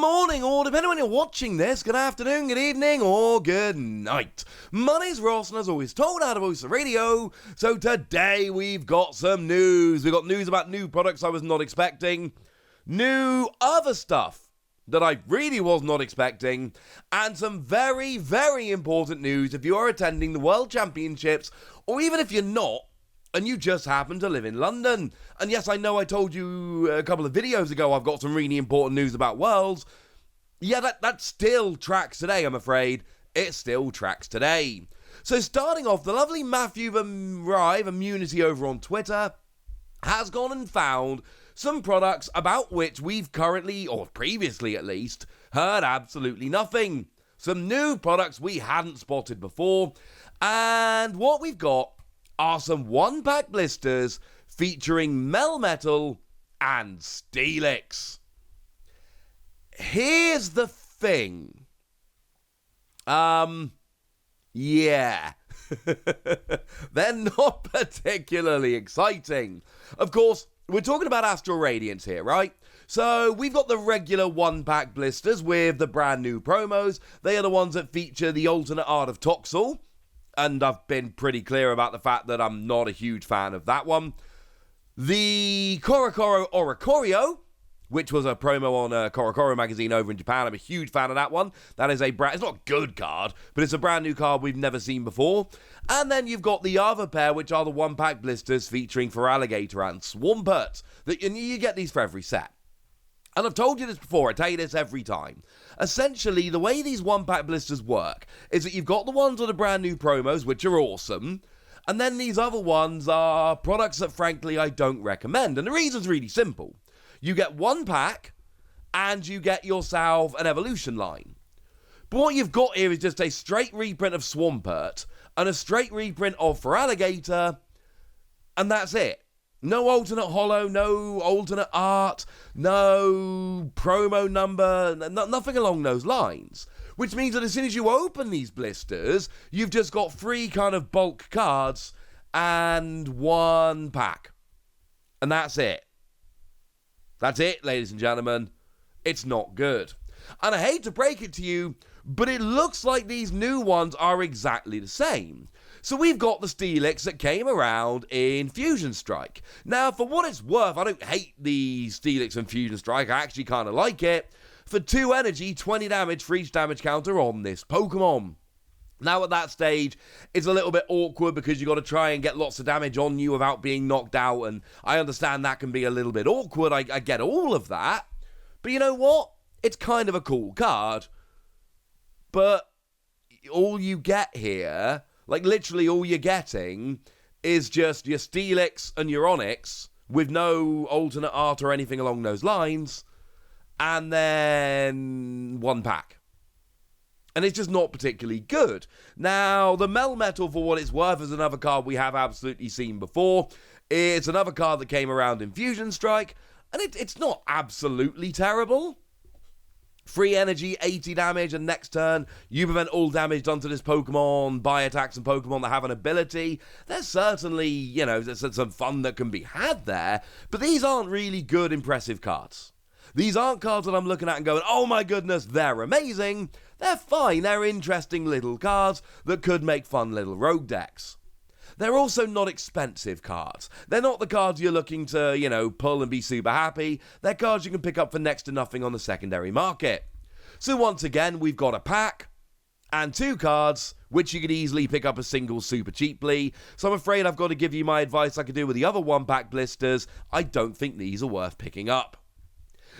morning, or depending on when you're watching this, good afternoon, good evening, or good night. My name's Ross, and as always, told how to voice the radio. So today we've got some news. We've got news about new products I was not expecting, new other stuff that I really was not expecting, and some very, very important news if you are attending the World Championships, or even if you're not, and you just happen to live in London. And yes, I know I told you a couple of videos ago I've got some really important news about Worlds. Yeah, that still tracks today, I'm afraid. It still tracks today. So starting off, the lovely Matthew Rive Immunity over on Twitter has gone and found some products about which we've currently, or previously at least, heard absolutely nothing. Some new products we hadn't spotted before. And what we've got are some one-pack blisters featuring Melmetal and Steelix. Here's the thing. Yeah. They're not particularly exciting. Of course, we're talking about Astral Radiance here, right? So we've got the regular one-pack blisters with the brand new promos. They are the ones that feature the alternate art of Toxel. And I've been pretty clear about the fact that I'm not a huge fan of that one. The Korokoro Oricorio, which was a promo on Korokoro magazine over in Japan. I'm a huge fan of that one. That is it's not a good card, but it's a brand new card we've never seen before. And then you've got the other pair, which are the one-pack blisters featuring Feraligatr and Swampert. You get these for every set. And I've told you this before, I tell you this every time. Essentially, the way these one-pack blisters work is that you've got the ones with the brand new promos, which are awesome, and then these other ones are products that, frankly, I don't recommend. And the reason's really simple. You get one pack, and you get yourself an evolution line. But what you've got here is just a straight reprint of Swampert, and a straight reprint of Feraligatr, and that's it. No alternate holo, no alternate art, no promo number, nothing along those lines. Which means that as soon as you open these blisters, you've just got 3 kind of bulk cards and 1 pack. And that's it. That's it, ladies and gentlemen. It's not good. And I hate to break it to you, but it looks like these new ones are exactly the same. So we've got the Steelix that came around in Fusion Strike. Now, for what it's worth, I don't hate the Steelix and Fusion Strike. I actually kind of like it. For 2 energy, 20 damage for each damage counter on this Pokemon. Now, at that stage, it's a little bit awkward because you've got to try and get lots of damage on you without being knocked out. And I understand that can be a little bit awkward. I get all of that. But you know what? It's kind of a cool card. But all you get here, like literally all you're getting, is just your Steelix and your Onix with no alternate art or anything along those lines, and then 1 pack. And it's just not particularly good. Now, the Melmetal, for what it's worth, is another card we have absolutely seen before. It's another card that came around in Fusion Strike, and it's not absolutely terrible. 3 energy, 80 damage, and next turn, you prevent all damage done to this Pokemon by attacks and Pokemon that have an ability. There's certainly, there's some fun that can be had there, but these aren't really good, impressive cards. These aren't cards that I'm looking at and going, oh my goodness, they're amazing. They're fine, they're interesting little cards that could make fun little rogue decks. They're also not expensive cards. They're not the cards you're looking to, pull and be super happy. They're cards you can pick up for next to nothing on the secondary market. So once again, we've got a pack and 2 cards, which you could easily pick up a single super cheaply. So I'm afraid I've got to give you my advice like I do with the other one-pack blisters. I don't think these are worth picking up.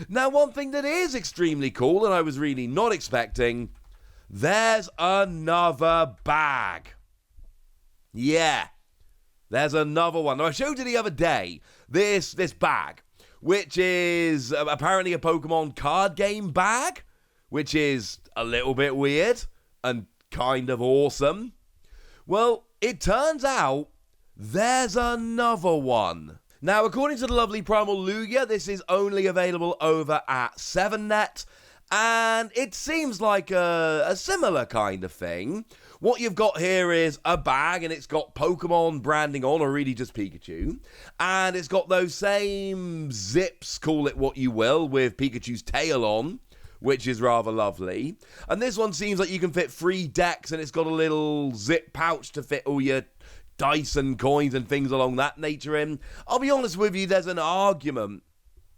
Now, one thing that is extremely cool, and I was really not expecting, there's another bag. Yeah, there's another one. Now, I showed you the other day this bag, which is apparently a Pokemon card game bag, which is a little bit weird and kind of awesome. Well, it turns out there's another one. Now, according to the lovely Primal Lugia, this is only available over at 7net, and it seems like a similar kind of thing. What you've got here is a bag, and it's got Pokemon branding on, or really just Pikachu. And it's got those same zips, call it what you will, with Pikachu's tail on. which is rather lovely. And this one seems like you can fit 3 decks, and it's got a little zip pouch to fit all your dice and coins and things along that nature in. I'll be honest with you, there's an argument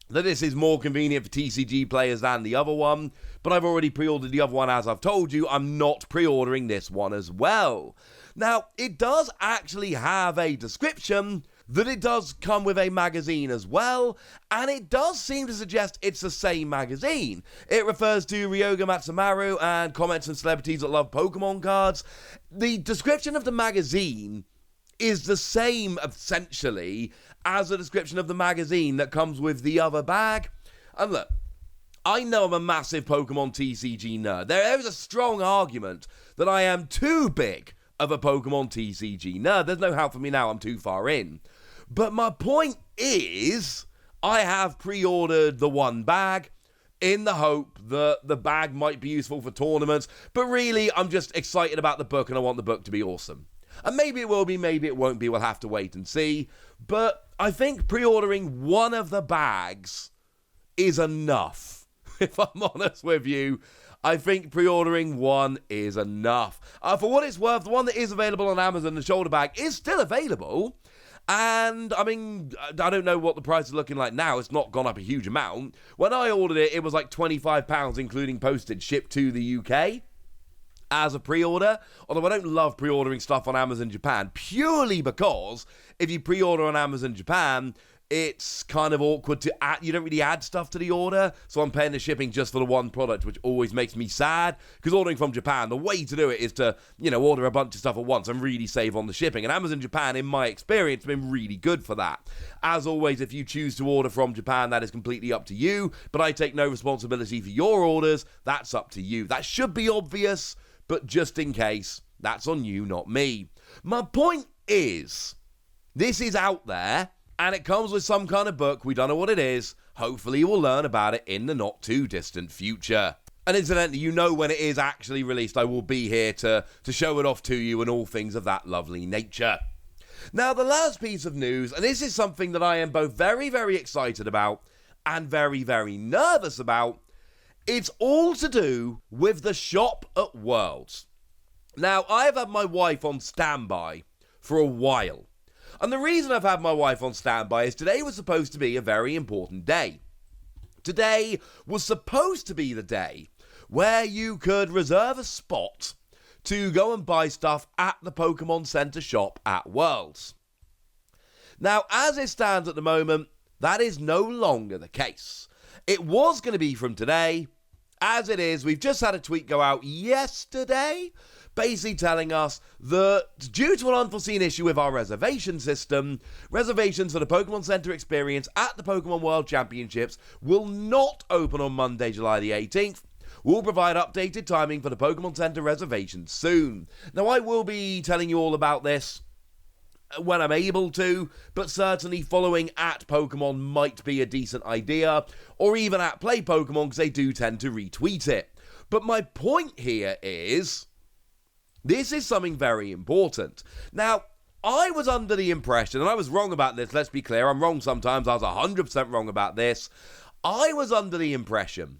that this is more convenient for TCG players than the other one, but I've already pre-ordered the other one. As I've told you, I'm not pre-ordering this one as well. Now, it does actually have a description that it does come with a magazine as well, and it does seem to suggest it's the same magazine. It refers to Ryoga Matsumaru and comments on celebrities that love Pokemon cards. The description of the magazine is the same, essentially, as the description of the magazine that comes with the other bag. And look, I know I'm a massive Pokemon TCG nerd. There is a strong argument that I am too big of a Pokemon TCG nerd. There's no help for me now, I'm too far in. But my point is, I have pre-ordered the one bag in the hope that the bag might be useful for tournaments, but really, I'm just excited about the book and I want the book to be awesome. And maybe it will be, maybe it won't be, we'll have to wait and see. But I think pre-ordering one of the bags is enough. If I'm honest with you, I think pre-ordering one is enough. For what it's worth, the one that is available on Amazon, the shoulder bag, is still available. And, I mean, I don't know what the price is looking like now. It's not gone up a huge amount. When I ordered it, it was like £25, including postage, shipped to the UK as a pre-order. Although I don't love pre-ordering stuff on Amazon Japan, purely because if you pre-order on Amazon Japan, it's kind of awkward to add. You don't really add stuff to the order, so I'm paying the shipping just for the one product, which always makes me sad, because ordering from Japan, the way to do it is to, order a bunch of stuff at once and really save on the shipping. And Amazon Japan, in my experience, has been really good for that. As always, if you choose to order from Japan, that is completely up to you, but I take no responsibility for your orders. That's up to you. That should be obvious, but just in case, that's on you, not me. My point is, this is out there, and it comes with some kind of book. We don't know what it is. Hopefully we'll learn about it in the not too distant future. And incidentally, you know when it is actually released, I will be here to show it off to you and all things of that lovely nature. Now, the last piece of news, and this is something that I am both very, very excited about and very, very nervous about. It's all to do with the shop at Worlds. Now, I have had my wife on standby for a while. And the reason I've had my wife on standby is today was supposed to be a very important day. Today was supposed to be the day where you could reserve a spot to go and buy stuff at the Pokemon Center shop at Worlds. Now, as it stands at the moment, that is no longer the case. It was going to be from today. As it is, we've just had a tweet go out yesterday basically telling us that due to an unforeseen issue with our reservation system, reservations for the Pokemon Center experience at the Pokemon World Championships will not open on Monday, July the 18th. We'll provide updated timing for the Pokemon Center reservations soon. Now, I will be telling you all about this when I'm able to, but certainly following at Pokemon might be a decent idea, or even at Play Pokemon, because they do tend to retweet it. But my point here is, this is something very important. Now, I was under the impression, and I was wrong about this, let's be clear, I'm wrong sometimes, I was 100% wrong about this. I was under the impression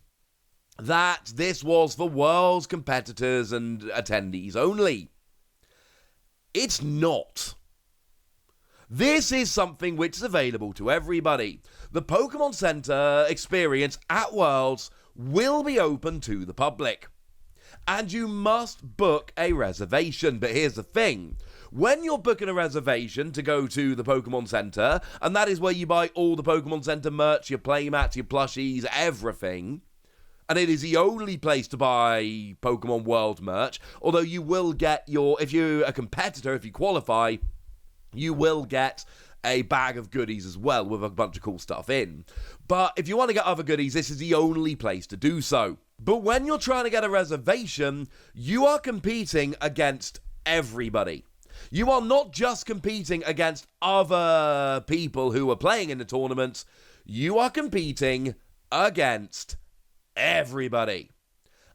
that this was for Worlds competitors and attendees only. It's not. This is something which is available to everybody. The Pokemon Center experience at Worlds will be open to the public. And you must book a reservation. But here's the thing. When you're booking a reservation to go to the Pokemon Center, and that is where you buy all the Pokemon Center merch, your playmats, your plushies, everything, and it is the only place to buy Pokemon World merch, although you will get if you're a competitor, if you qualify, you will get a bag of goodies as well with a bunch of cool stuff in. But if you want to get other goodies, this is the only place to do so. But when you're trying to get a reservation, you are competing against everybody. You are not just competing against other people who are playing in the tournament. You are competing against everybody.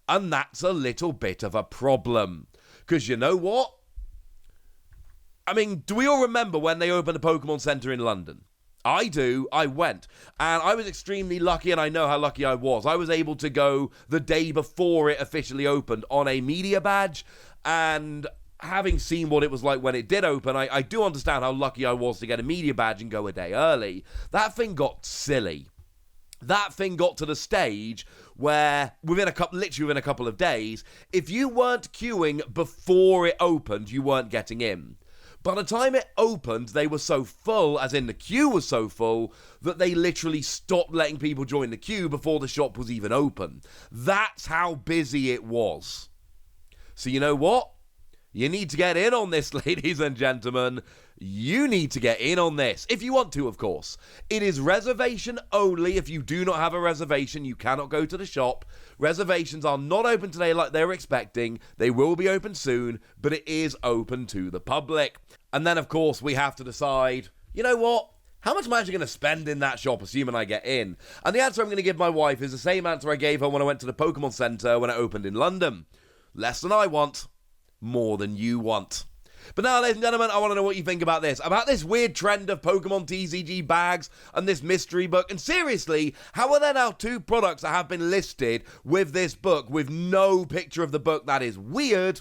And that's a little bit of a problem. Because you know what? I mean, do we all remember when they opened the Pokemon Center in London? I do. I went. And I was extremely lucky, and I know how lucky I was. I was able to go the day before it officially opened on a media badge, and having seen what it was like when it did open, I do understand how lucky I was to get a media badge and go a day early. That thing got silly. That thing got to the stage where literally within a couple of days, if you weren't queuing before it opened, you weren't getting in. By the time it opened, they were so full, as in the queue was so full, that they literally stopped letting people join the queue before the shop was even open. That's how busy it was. So you know what? You need to get in on this, ladies and gentlemen. You need to get in on this. If you want to, of course. It is reservation only. If you do not have a reservation, you cannot go to the shop. Reservations are not open today like they were expecting. They will be open soon, but it is open to the public. And then, of course, we have to decide, you know what? How much am I actually going to spend in that shop, assuming I get in? And the answer I'm going to give my wife is the same answer I gave her when I went to the Pokémon Center when it opened in London. Less than I want. More than you want. But now, ladies and gentlemen, I want to know what you think about this weird trend of Pokemon TCG bags and this mystery book. And seriously, how are there now 2 products that have been listed with this book with no picture of the book? That is weird.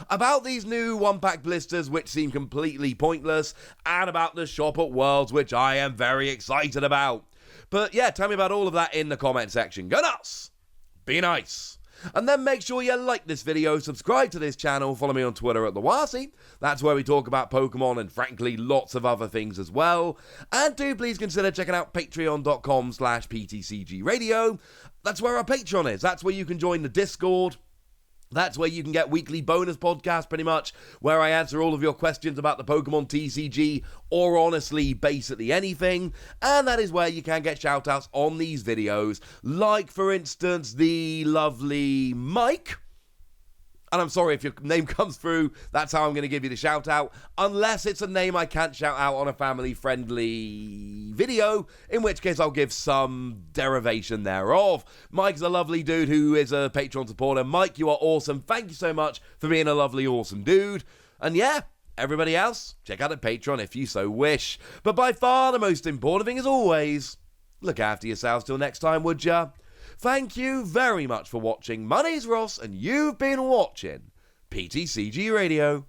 About these new 1-pack blisters, which seem completely pointless, and about the shop at Worlds, which I am very excited about. But yeah, tell me about all of that in the comment section. Go nuts! Be nice! And then make sure you like this video, subscribe to this channel, follow me on Twitter at TheWasi. That's where we talk about Pokemon and frankly lots of other things as well. And do please consider checking out patreon.com/PTCGradio. That's where our Patreon is. That's where you can join the Discord. That's where you can get weekly bonus podcasts, pretty much, where I answer all of your questions about the Pokemon TCG, or honestly, basically anything. And that is where you can get shoutouts on these videos, like, for instance, the lovely Mike. And I'm sorry if your name comes through, that's how I'm going to give you the shout out, unless it's a name I can't shout out on a family-friendly video, in which case I'll give some derivation thereof. Mike's a lovely dude who is a Patreon supporter. Mike, you are awesome. Thank you so much for being a lovely, awesome dude. And yeah, everybody else, check out the Patreon if you so wish. But by far the most important thing, as always, look after yourselves till next time, would ya? Thank you very much for watching. My name's Ross, and you've been watching PTCG Radio.